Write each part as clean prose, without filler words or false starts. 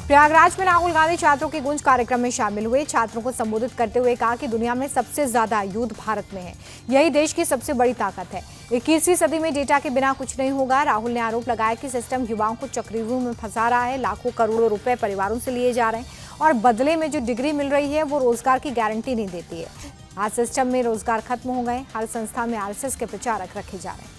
प्रयागराज में राहुल गांधी छात्रों के गूंज कार्यक्रम में शामिल हुए। छात्रों को संबोधित करते हुए कहा कि दुनिया में सबसे ज्यादा युद्ध भारत में है, यही देश की सबसे बड़ी ताकत है। 21वीं सदी में डेटा के बिना कुछ नहीं होगा। राहुल ने आरोप लगाया कि सिस्टम युवाओं को चक्रव्यूह में फंसा रहा है। लाखों करोड़ों रुपए परिवारों से लिए जा रहे हैं और बदले में जो डिग्री मिल रही है वो रोजगार की गारंटी नहीं देती है। आज सिस्टम में रोजगार खत्म हो गए। हर संस्था में आरएसएस के प्रचारक रखे जा रहे हैं।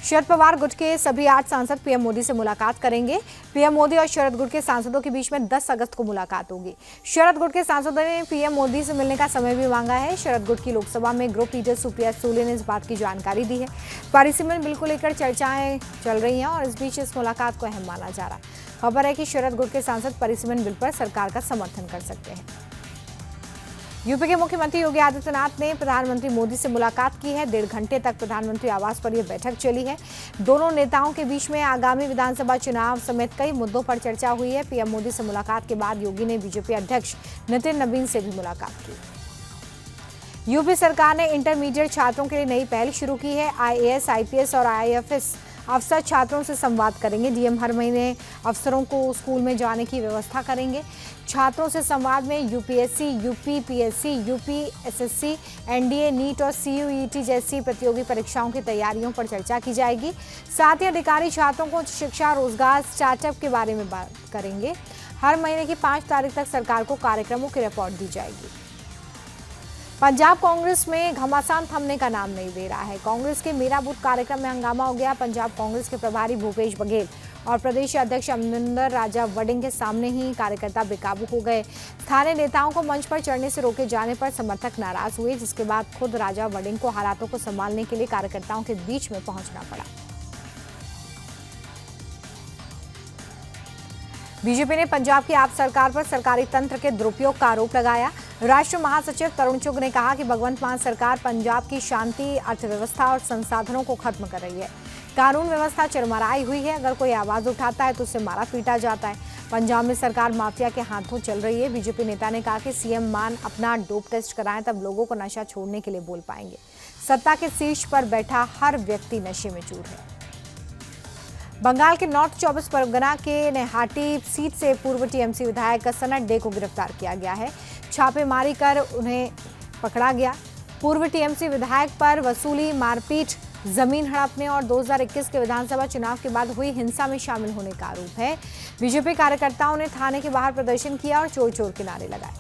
शरद पवार गुट के सभी 8 सांसद पीएम मोदी से मुलाकात करेंगे। पीएम मोदी और शरद गुट के सांसदों के बीच में 10 अगस्त को मुलाकात होगी। शरद गुट के सांसदों ने पीएम मोदी से मिलने का समय भी मांगा है। शरद गुट की लोकसभा में ग्रुप लीडर सुप्रिया सुले ने इस बात की जानकारी दी है। पारिसिमन बिल को लेकर चर्चाएं चल रही हैं और इस बीच इस मुलाकात को अहम माना जा रहा है। खबर है कि शरद गुट के सांसद पारिसिमन बिल पर सरकार का समर्थन कर सकते हैं। यूपी के मुख्यमंत्री योगी आदित्यनाथ ने प्रधानमंत्री मोदी से मुलाकात की है। 1.5 घंटे तक प्रधानमंत्री आवास पर यह बैठक चली है। दोनों नेताओं के बीच में आगामी विधानसभा चुनाव समेत कई मुद्दों पर चर्चा हुई है। पीएम मोदी से मुलाकात के बाद योगी ने बीजेपी अध्यक्ष नितिन नवीन से भी मुलाकात की। यूपी सरकार ने इंटरमीडिएट छात्रों के लिए नई पहल शुरू की है। आईएएस, आईपीएस और आईएफएस अफसर छात्रों से संवाद करेंगे। डीएम हर महीने अफसरों को स्कूल में जाने की व्यवस्था करेंगे। छात्रों से संवाद में UPSC, UPPSC, UPSSC, NDA, NEET और सीयूईटी जैसी प्रतियोगी परीक्षाओं की तैयारियों पर चर्चा की जाएगी। साथ ही अधिकारी छात्रों को शिक्षा, रोजगार, स्टार्टअप के बारे में बात करेंगे। हर महीने की 5 तारीख तक सरकार को कार्यक्रमों की रिपोर्ट दी जाएगी। पंजाब कांग्रेस में घमासान थमने का नाम नहीं दे रहा है। कांग्रेस के मेरा बूथ कार्यक्रम में हंगामा हो गया। पंजाब कांग्रेस के प्रभारी भूपेश बघेल और प्रदेश अध्यक्ष अमरिंदर राजा वड़िंग के सामने ही कार्यकर्ता बेकाबू हो गए। स्थानीय नेताओं को मंच पर चढ़ने से रोके जाने पर समर्थक नाराज हुए, जिसके बाद खुद राजा वड़िंग को हालातों को संभालने के लिए कार्यकर्ताओं के बीच में पहुंचना पड़ा। बीजेपी ने पंजाब की आप सरकार पर सरकारी तंत्र के दुरुपयोग का आरोप लगाया। राष्ट्रीय महासचिव तरुण चुग ने कहा कि भगवंत मान सरकार पंजाब की शांति, अर्थव्यवस्था और संसाधनों को खत्म कर रही है। कानून व्यवस्था चरमराई हुई है। अगर कोई आवाज उठाता है तो उसे मारा पीटा जाता है। पंजाब में सरकार माफिया के हाथों चल रही है। बीजेपी नेता ने कहा कि सीएम मान अपना डोप टेस्ट कराएं, तब लोगों को नशा छोड़ने के लिए बोल पाएंगे। सत्ता के शीर्ष पर बैठा हर व्यक्ति नशे में चूर है। बंगाल के नॉर्थ 24 परगना के नेहाटी सीट से पूर्व टीएमसी विधायक सनत डे को गिरफ्तार किया गया है। छापेमारी कर उन्हें पकड़ा गया। पूर्व टीएमसी विधायक पर वसूली, मारपीट, जमीन हड़पने और 2021 के विधानसभा चुनाव के बाद हुई हिंसा में शामिल होने का आरोप है। बीजेपी कार्यकर्ताओं ने थाने के बाहर प्रदर्शन किया और चोर चोर के नारे लगाए।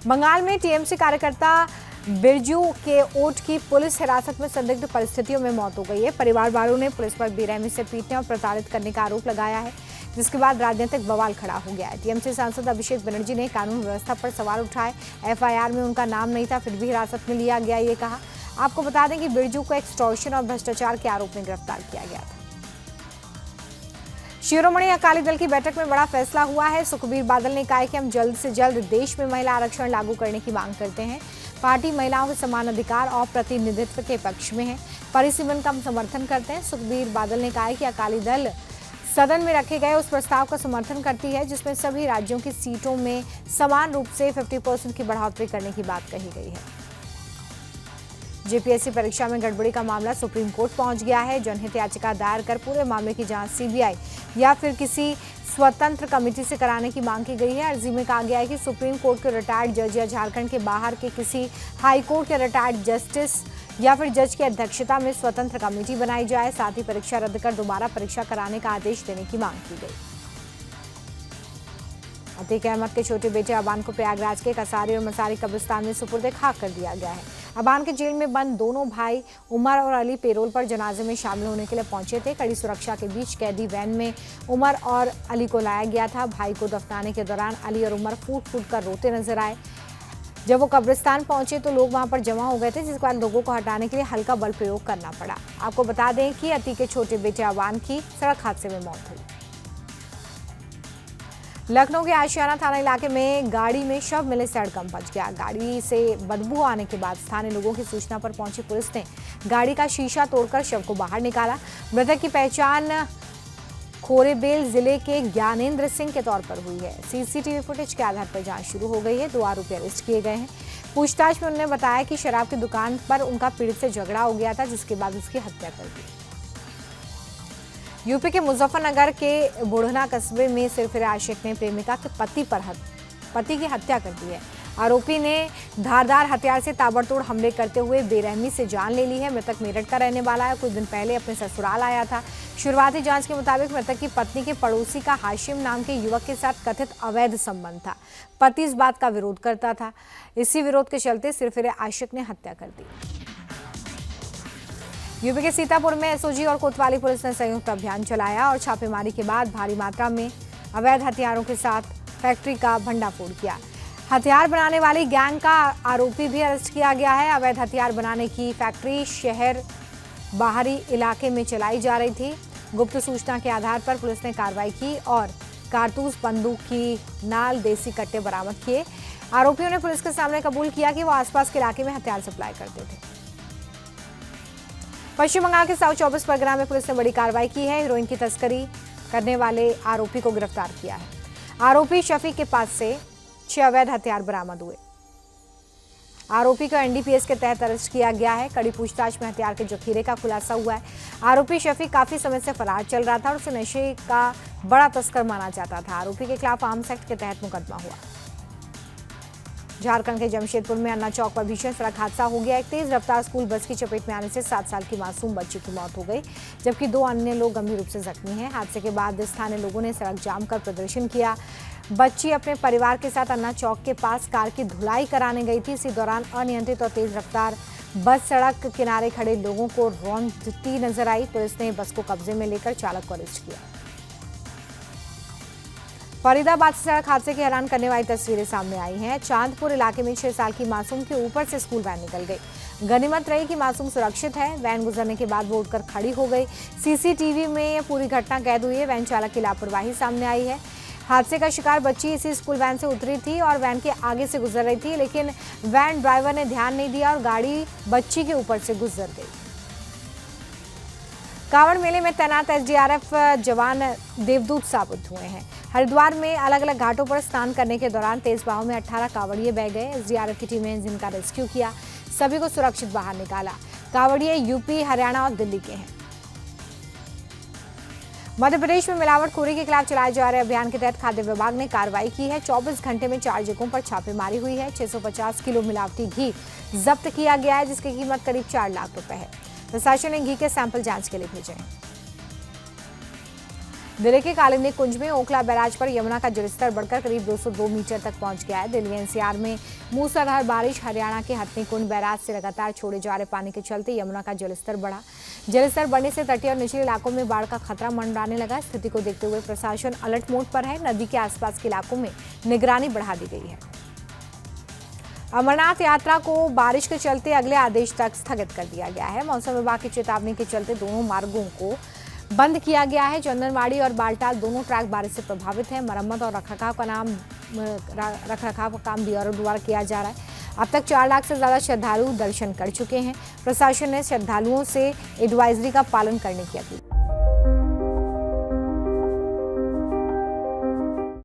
बंगाल में टीएमसी कार्यकर्ता बिरजू के ओट की पुलिस हिरासत में संदिग्ध परिस्थितियों में मौत हो गई है। परिवार वालों ने पुलिस पर बेरहमी से पीटने और प्रताड़ित करने का आरोप लगाया है, जिसके बाद राजनीतिक बवाल खड़ा हो गया है। टीएमसी सांसद अभिषेक बनर्जी ने कानून व्यवस्था पर सवाल उठाए। एफआईआर में उनका नाम नहीं था, फिर भी हिरासत में लिया गया, ये कहा। आपको बता दें कि बिरजू को एक्सटॉर्शन और भ्रष्टाचार के आरोप में गिरफ्तार किया गया था। शिरोमणि अकाली दल की बैठक में बड़ा फैसला हुआ है। सुखबीर बादल ने कहा कि हम जल्द से जल्द देश में महिला आरक्षण लागू करने की मांग करते हैं। पार्टी महिलाओं के समान अधिकार और प्रतिनिधित्व के पक्ष में है। परिसीमन का हम समर्थन करते हैं। सुखबीर बादल ने कहा कि अकाली दल सदन में रखे गए उस प्रस्ताव का समर्थन करती है जिसमें सभी राज्यों की सीटों में समान रूप से 50% की बढ़ोतरी करने की बात कही गई है। जेपीएससी परीक्षा में गड़बड़ी का मामला सुप्रीम कोर्ट पहुंच गया है। जनहित याचिका दायर कर पूरे मामले की जांच सीबीआई या फिर किसी स्वतंत्र कमेटी से कराने की मांग की गई है। अर्जी में कहा गया है कि सुप्रीम कोर्ट के रिटायर्ड जज या झारखंड के बाहर के किसी हाई कोर्ट के रिटायर्ड जस्टिस या फिर जज की अध्यक्षता में स्वतंत्र कमेटी बनाई जाए। साथ ही परीक्षा रद्द कर दोबारा परीक्षा कराने का आदेश देने की मांग की गई। अतीक अहमद के छोटे बेटे अबान को प्रयागराज के कसारी और मसारी कब्रिस्तान में सुपुर्द खाक कर दिया गया है। अबान के जेल में बंद दोनों भाई उमर और अली पेरोल पर जनाजे में शामिल होने के लिए पहुंचे थे। कड़ी सुरक्षा के बीच कैदी वैन में उमर और अली को लाया गया था। भाई को दफनाने के दौरान अली और उमर फूट फूट कर रोते नजर आए। जब वो कब्रिस्तान पहुंचे तो लोग वहां पर जमा हो गए थे, जिसके बाद लोगों को हटाने के लिए हल्का बल प्रयोग करना पड़ा। आपको बता दें कि अतीक के छोटे बेटे अबान की सड़क हादसे में मौत हुई। लखनऊ के आशियाना थाना इलाके में गाड़ी में शव मिले से हड़कंप मच गया। गाड़ी से बदबू आने के बाद स्थानीय लोगों की सूचना पर पहुंची पुलिस ने गाड़ी का शीशा तोड़कर शव को बाहर निकाला। मृतक की पहचान खोरेबेल जिले के ज्ञानेंद्र सिंह के तौर पर हुई है। सीसीटीवी फुटेज के आधार पर जांच शुरू हो गई है। 2 आरोपी अरेस्ट किए गए हैं। पूछताछ में उन्होंने बताया कि शराब की दुकान पर उनका पीड़ित से झगड़ा हो गया था, जिसके बाद उसकी हत्या कर दी। यूपी के मुजफ्फरनगर के बुढ़ना कस्बे में सिरफिरे आशिक ने प्रेमिका के पति की हत्या कर दी है। आरोपी ने धारदार हथियार से ताबड़तोड़ हमले करते हुए बेरहमी से जान ले ली है। मृतक मेरठ का रहने वाला है, कुछ दिन पहले अपने ससुराल आया था। शुरुआती जांच के मुताबिक मृतक की पत्नी के पड़ोसी का हाशिम नाम के युवक के साथ कथित अवैध संबंध था। पति इस बात का विरोध करता था। इसी विरोध के चलते सिरफिरे आशिक ने हत्या कर दी। यूपी के सीतापुर में एसओजी और कोतवाली पुलिस ने संयुक्त अभियान चलाया और छापेमारी के बाद भारी मात्रा में अवैध हथियारों के साथ फैक्ट्री का भंडाफोड़ किया। हथियार बनाने वाली गैंग का आरोपी भी अरेस्ट किया गया है। अवैध हथियार बनाने की फैक्ट्री शहर बाहरी इलाके में चलाई जा रही थी। गुप्त सूचना के आधार पर पुलिस ने कार्रवाई की और कारतूस, बंदूक की नाल, देसी कट्टे बरामद किए। आरोपियों ने पुलिस के सामने कबूल किया कि वो आसपास के इलाके में हथियार सप्लाई करते थे। पश्चिम बंगाल के साउथ 24 परगना में पुलिस ने बड़ी कार्रवाई की है। हीरोइन की तस्करी करने वाले आरोपी को गिरफ्तार किया है। आरोपी शफीक के पास से 6 अवैध हथियार बरामद हुए। आरोपी को एनडीपीएस के तहत अरेस्ट किया गया है। कड़ी पूछताछ में हथियार के जखीरे का खुलासा हुआ है। आरोपी शफीक काफी समय से फरार चल रहा था और उसे नशे का बड़ा तस्कर माना जाता था। आरोपी के खिलाफ आर्म्स एक्ट के तहत मुकदमा हुआ। झारखंड के जमशेदपुर में अन्ना चौक पर भीषण सड़क हादसा हो गया। एक तेज रफ्तार स्कूल बस की चपेट में आने से 7 साल की मासूम बच्ची की मौत हो गई, जबकि 2 अन्य लोग गंभीर रूप से जख्मी हैं। हादसे के बाद स्थानीय लोगों ने सड़क जाम कर प्रदर्शन किया। बच्ची अपने परिवार के साथ अन्ना चौक के पास कार की धुलाई कराने गई थी। इसी दौरान अनियंत्रित और तेज रफ्तार बस सड़क किनारे खड़े लोगों को रौंदती नजर आई। पुलिस ने बस को कब्जे में लेकर चालक को अरेस्ट किया। फरीदाबाद से सड़क हादसे की हैरान करने वाली तस्वीरें सामने आई हैं। चांदपुर इलाके में 6 साल की मासूम के ऊपर से स्कूल वैन निकल गई। गनीमत रही कि मासूम सुरक्षित है। वैन गुजरने के बाद वो उठकर खड़ी हो गई। सीसीटीवी में पूरी घटना कैद हुई है। वैन चालक की लापरवाही सामने आई है। हादसे का शिकार बच्ची इसी स्कूल वैन से उतरी थी और वैन के आगे से गुजर रही थी, लेकिन वैन ड्राइवर ने ध्यान नहीं दिया और गाड़ी बच्ची के ऊपर से गुजर गई। कांवड़ मेले में तैनात एसडीआरएफ जवान देवदूत साबित हुए हैं। हरिद्वार में अलग अलग घाटों पर स्नान करने के दौरान तेज बहाव में 18 कांवड़िए बह गए। एसडीआरएफ की टीम ने जिनका रेस्क्यू किया, सभी को सुरक्षित बाहर निकाला। कांवड़िए यूपी, हरियाणा और दिल्ली के हैं। मध्य प्रदेश में मिलावटखोरी के खिलाफ चलाए जा रहे अभियान के तहत खाद्य विभाग ने कार्रवाई की है। 24 घंटे में 4 जगहों पर छापेमारी हुई है। 650 किलो मिलावटी घी जब्त किया गया है, जिसकी कीमत करीब 4 लाख रुपए है। प्रशासन ने घी के सैंपल जांच के लिए भेजे हैं। दिल्ली के कालिंदी कुंज में ओखला बैराज पर यमुना का जलस्तर बढ़कर करीब 202 मीटर तक पहुंच गया है। दिल्ली एनसीआर में मूसलाधार बारिश, हरियाणा के हथनीकुंड बैराज से लगातार छोड़े जा रहे पानी के चलते यमुना का जलस्तर बढ़ा। जलस्तर बढ़ने से तटीय और निचले इलाकों में बाढ़ का खतरा मंडराने लगा। स्थिति को देखते हुए प्रशासन अलर्ट मोड पर है। नदी के आसपास के इलाकों में निगरानी बढ़ा दी गई है। अमरनाथ यात्रा को बारिश के चलते अगले आदेश तक स्थगित कर दिया गया है। मौसम विभाग की चेतावनी के चलते दोनों मार्गों को बंद किया गया है। चंदनवाड़ी और बालटाल दोनों ट्रैक बारिश से प्रभावित है। मरम्मत और रखरखाव का काम बीआरओ द्वारा किया जा रहा है। अब तक 4 लाख से ज्यादा श्रद्धालु दर्शन कर चुके हैं। प्रशासन ने श्रद्धालुओं से एडवाइजरी का पालन करने की अपील